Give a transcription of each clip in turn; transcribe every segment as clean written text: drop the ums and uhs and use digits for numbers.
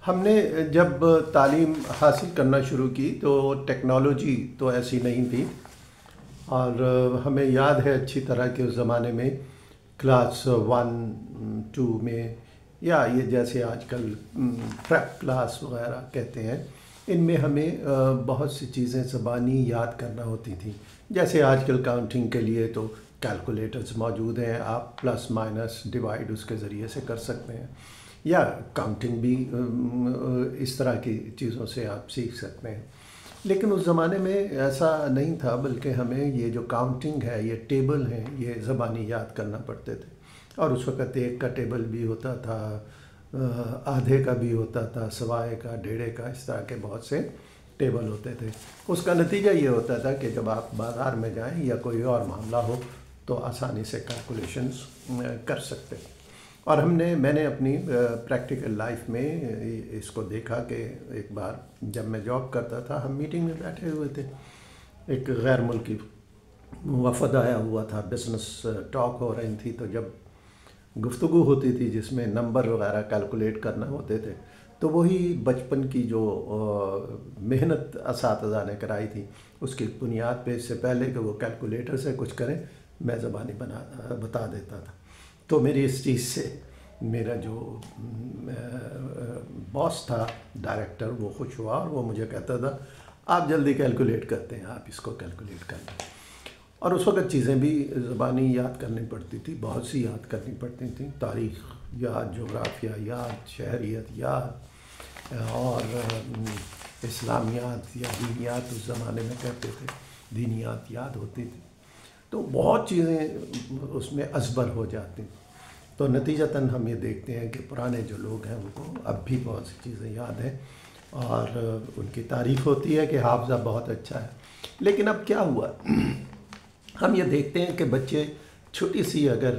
ہم نے جب تعلیم حاصل کرنا شروع کی تو ٹیکنالوجی تو ایسی نہیں تھی، اور ہمیں یاد ہے اچھی طرح کہ اس زمانے میں کلاس 1 2 میں، یا یہ جیسے آج کل پریپ کلاس وغیرہ کہتے ہیں، ان میں ہمیں بہت سی چیزیں زبانی یاد کرنا ہوتی تھیں. جیسے آج کل کاؤنٹنگ کے لیے تو کیلکولیٹرز موجود ہیں، آپ پلس مائنس ڈیوائڈ اس کے ذریعے سے کر سکتے ہیں، یا کاؤنٹنگ بھی اس طرح کی چیزوں سے آپ سیکھ سکتے ہیں. لیکن اس زمانے میں ایسا نہیں تھا، بلکہ ہمیں یہ جو کاؤنٹنگ ہے، یہ ٹیبل ہیں، یہ زبانی یاد کرنا پڑتے تھے. اور اس وقت ایک کا ٹیبل بھی ہوتا تھا، آدھے کا بھی ہوتا تھا، سوائے کا، ڈیڑھے کا، اس طرح کے بہت سے ٹیبل ہوتے تھے. اس کا نتیجہ یہ ہوتا تھا کہ جب آپ بازار میں جائیں یا کوئی اور معاملہ ہو تو آسانی سے کیلکولیشنز کر سکتے. اور میں نے اپنی پریکٹیکل لائف میں اس کو دیکھا کہ ایک بار جب میں جاب کرتا تھا، ہم میٹنگ میں بیٹھے ہوئے تھے، ایک غیر ملکی وفد آیا ہوا تھا، بزنس ٹاک ہو رہی تھی. تو جب گفتگو ہوتی تھی جس میں نمبر وغیرہ کیلکولیٹ کرنا ہوتے تھے، تو وہی بچپن کی جو محنت اساتذہ نے کرائی تھی اس کی بنیاد پہ، اس سے پہلے کہ وہ کیلکولیٹر سے کچھ کریں، میں زبانی بتا دیتا تھا. تو میری اس چیز سے میرا جو باس تھا، ڈائریکٹر، وہ خوش ہوا اور وہ مجھے کہتا تھا آپ جلدی کیلکولیٹ کرتے ہیں، آپ اس کو کیلکولیٹ کر لیں. اور اس وقت چیزیں بھی زبانی یاد کرنی پڑتی تھی، بہت سی یاد کرنی پڑتی تھیں، تاریخ یاد، جغرافیہ یاد، شہریت یاد، اور اسلامیات یا دینیات اس زمانے میں کہتے تھے، دینیات یاد ہوتی تھی. تو بہت چیزیں اس میں ازبر ہو جاتی. تو نتیجتاً ہم یہ دیکھتے ہیں کہ پرانے جو لوگ ہیں ان کو اب بھی بہت سی چیزیں یاد ہیں، اور ان کی تعریف ہوتی ہے کہ حافظہ بہت اچھا ہے. لیکن اب کیا ہوا، ہم یہ دیکھتے ہیں کہ بچے چھوٹی سی اگر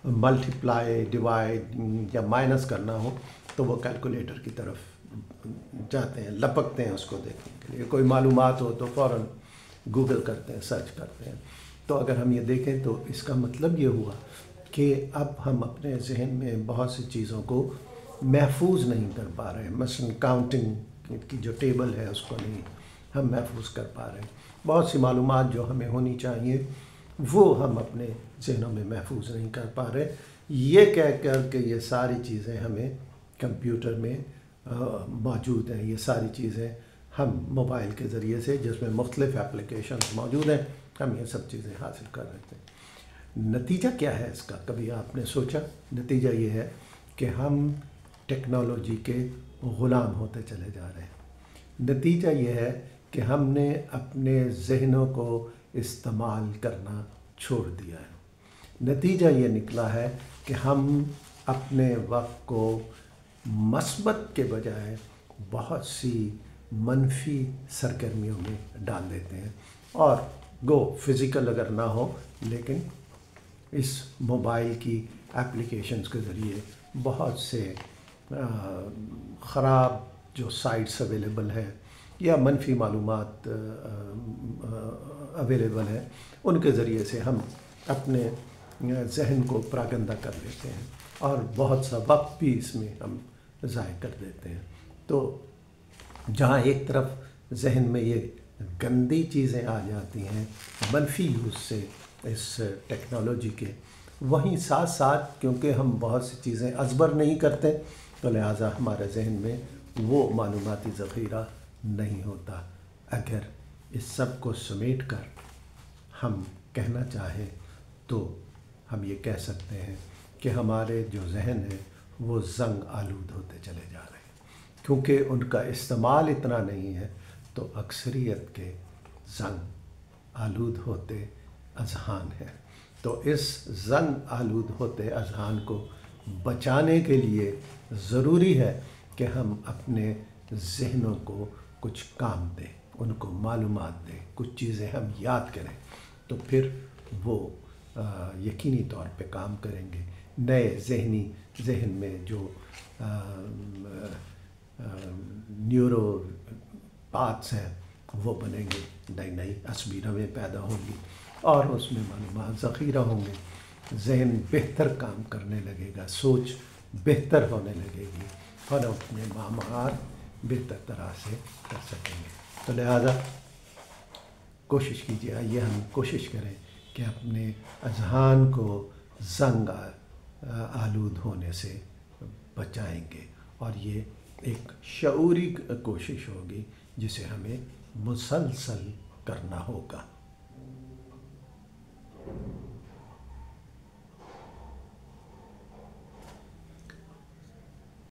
ملٹیپلائی، ڈیوائڈ یا مائنس کرنا ہو تو وہ کیلکولیٹر کی طرف جاتے ہیں، لپکتے ہیں اس کو دیکھنے کے لیے. کوئی معلومات ہو تو فوراً گوگل کرتے ہیں، سرچ کرتے ہیں. تو اگر ہم یہ دیکھیں تو اس کا مطلب یہ ہوا کہ اب ہم اپنے ذہن میں بہت سی چیزوں کو محفوظ نہیں کر پا رہے ہیں. مثلا کاؤنٹنگ کی جو ٹیبل ہے اس کو نہیں ہم محفوظ کر پا رہے ہیں. بہت سی معلومات جو ہمیں ہونی چاہیے وہ ہم اپنے ذہنوں میں محفوظ نہیں کر پا رہے، یہ کہہ کر کہ یہ ساری چیزیں ہمیں کمپیوٹر میں موجود ہیں، یہ ساری چیزیں ہم موبائل کے ذریعے سے، جس میں مختلف اپلیکیشنز موجود ہیں، ہم یہ سب چیزیں حاصل کر رہے تھے. نتیجہ کیا ہے اس کا؟ کبھی آپ نے سوچا؟ نتیجہ یہ ہے کہ ہم ٹیکنالوجی کے غلام ہوتے چلے جا رہے ہیں. نتیجہ یہ ہے کہ ہم نے اپنے ذہنوں کو استعمال کرنا چھوڑ دیا ہے. نتیجہ یہ نکلا ہے کہ ہم اپنے وقت کو مثبت کے بجائے بہت سی منفی سرگرمیوں میں ڈال دیتے ہیں. اور گو فزیکل اگر نہ ہو لیکن اس موبائل کی ایپلیکیشنز کے ذریعے بہت سے خراب جو سائٹس اویلیبل ہیں یا منفی معلومات اویلیبل ہیں، ان کے ذریعے سے ہم اپنے ذہن کو پراگندہ کر لیتے ہیں اور بہت سا وقت بھی اس میں ہم ضائع کر دیتے ہیں. تو جہاں ایک طرف ذہن میں یہ گندی چیزیں آ جاتی ہیں منفی یوز سے اس ٹیکنالوجی کے، وہیں ساتھ ساتھ کیونکہ ہم بہت سی چیزیں ازبر نہیں کرتے تو لہٰذا ہمارے ذہن میں وہ معلوماتی ذخیرہ نہیں ہوتا. اگر اس سب کو سمیٹ کر ہم کہنا چاہیں تو ہم یہ کہہ سکتے ہیں کہ ہمارے جو ذہن ہیں وہ زنگ آلود ہوتے چلے جا رہے ہیں، کیونکہ ان کا استعمال اتنا نہیں ہے. تو اکثریت کے زنگ آلود ہوتے اذہان ہیں. تو اس زنگ آلود ہوتے اذہان کو بچانے کے لیے ضروری ہے کہ ہم اپنے ذہنوں کو کچھ کام دیں، ان کو معلومات دیں، کچھ چیزیں ہم یاد کریں، تو پھر وہ یقینی طور پہ کام کریں گے. نئے ذہن میں جو نیورو پاتھس ہیں وہ بنیں گے، نئی عصبی نویں پیدا ہوں گی اور اس میں معلومات ذخیرہ ہوں گے. ذہن بہتر کام کرنے لگے گا، سوچ بہتر ہونے لگے گی، اور اپنے معمار بہتر طرح سے کر سکیں گے۔ تو لہٰذا کوشش کیجیے، آئیے ہم کوشش کریں کہ اپنے اذہان کو زنگ آلود ہونے سے بچائیں گے، اور یہ ایک شعوری کوشش ہوگی جسے ہمیں مسلسل کرنا ہوگا۔